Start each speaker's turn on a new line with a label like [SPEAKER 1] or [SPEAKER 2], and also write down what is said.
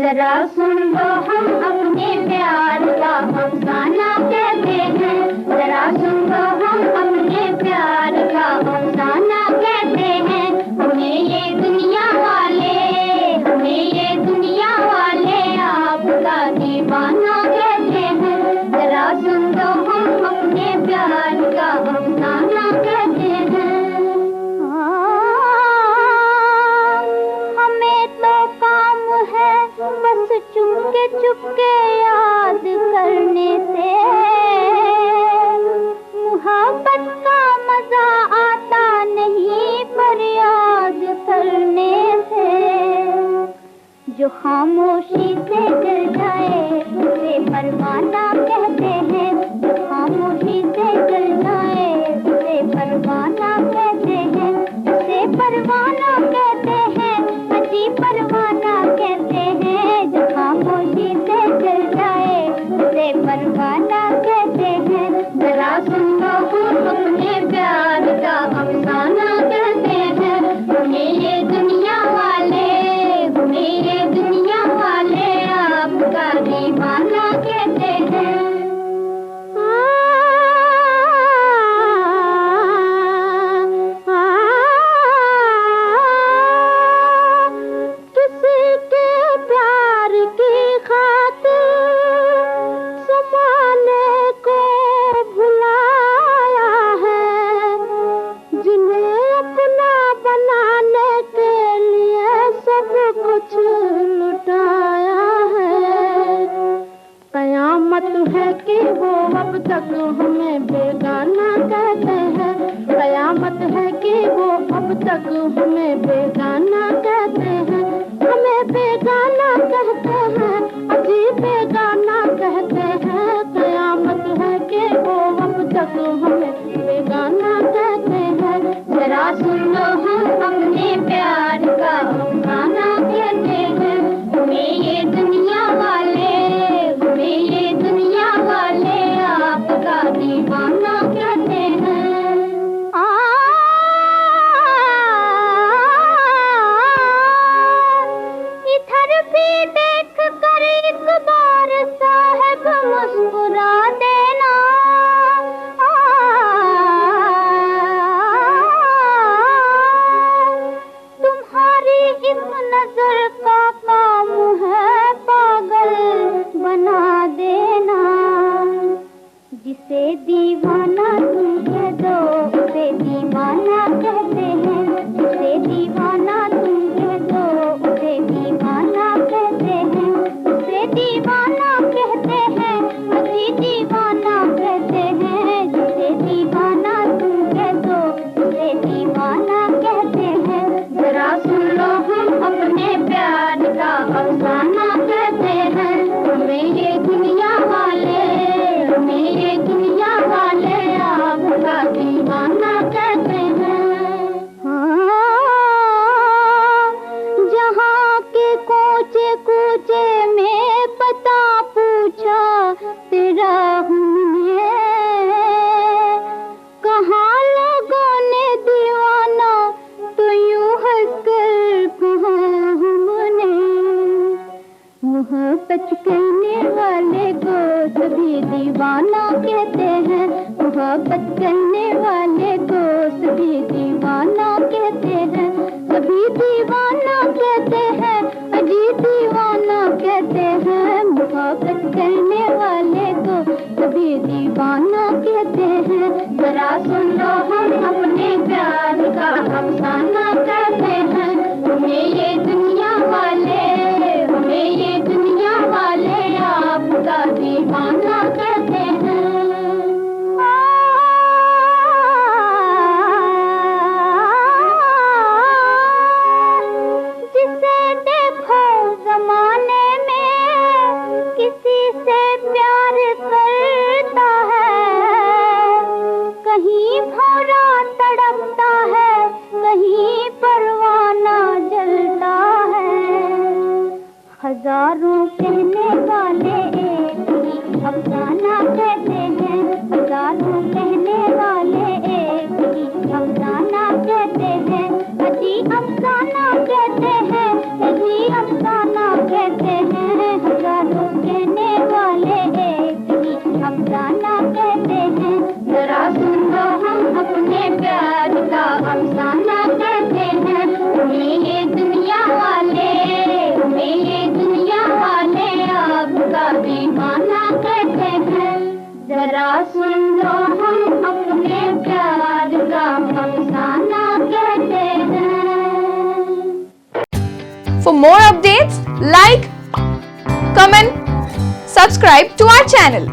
[SPEAKER 1] जरा सुन लो हम अपने प्यार का अफसाना कहते हैं। जरा सुन लो हम अपने प्यार का अफसाना कहते हैं। हमें ये दुनिया वाले आपका दीवाना कहते हैं। जरा सुन लो हम अपने प्यार का अफसाना कहते हैं। हमें तो काम है बस चुपके चुपके याद करने से। मोहब्बत का मजा आता नहीं पर याद करने से। जो खामोशी से जल जाए उसे परवाना कहते हैं। जो खामोशी से जल जाए उसे परवाना कहते हैं। उसे परवाना कहते हैं, अजी परवाना कहते हैं। जो खामोशी से जल जाए उसे परवाना कहते हैं। जरा सुन लो हम अपने प्यार का अफसाना कहते हैं। हमें ये दुनिया वाले आपका दीवाना कहते हैं। किसी के प्यार की खातिर ज़माने को भुलाया है। जिन्हें अपना बनाने के लिए सब कुछ लुटाया है। कयामत है कि वो अब तक हमें बेगाना कहते हैं। कयामत है कि वो अब तक हमें बेगाना कहते हैं। हमें बेगाना कहते हैं, अजी बेगाना कहते हैं। कयामत है कि वो अब तक हमें बेगाना कहते हैं। जरा सुन लो हम अपने प्यार का अफसाना कहते हैं। हमें ये दुनिया वाले आपका दीवाना कहते हैं। इधर भी देख कर एक बार साहब मुस्कुरा देना। तुम्हारी इस नजर का काम है पागल बना देना। जिसे दीवाना तुम कह दो उसे दीवाना कहते हैं। जिसे दीवाना तुम कह दो उसे दीवाना कहते हैं। उसे दीवाना कहते हैं, अजी दीवाना कहते हैं। जिसे दीवाना तुम कह दो उसे दीवाना कहते हैं। जरा सुन लो हम अपने प्यार का अफसाना कहते हैं। हमें ये दुनिया वाले आपका दीवाना कहते हैं। हाँ, जहाँ के कोचे कोचे में पता पूछा तेरा हमने। कहाँ लोगों ने दीवाना तो यूं हंसकर कहा हमने। मोहब्बत करने वाले को सभी दीवाना कहते हैं। मोहब्बत करने वाले को सभी दीवाना कहते हैं। सभी दीवाना कहते हैं, अजी दीवाना कहते हैं। मोहब्बत करने वाले को सभी दीवाना कहते हैं। जरा सुन लो हम अपने प्यार का अफसाना कहते हैं। हमें ये दुनिया वाले आपका दीवाना कहते हैं। जिसे देखो जमाने में किसी से प्यार करता है। कहीं भौरा तड़पता है, कहीं परवाना जलता जरा सुन लो हम अपने प्यार का अफसाना कहते हैं।
[SPEAKER 2] For more updates, like, comment, subscribe to our channel.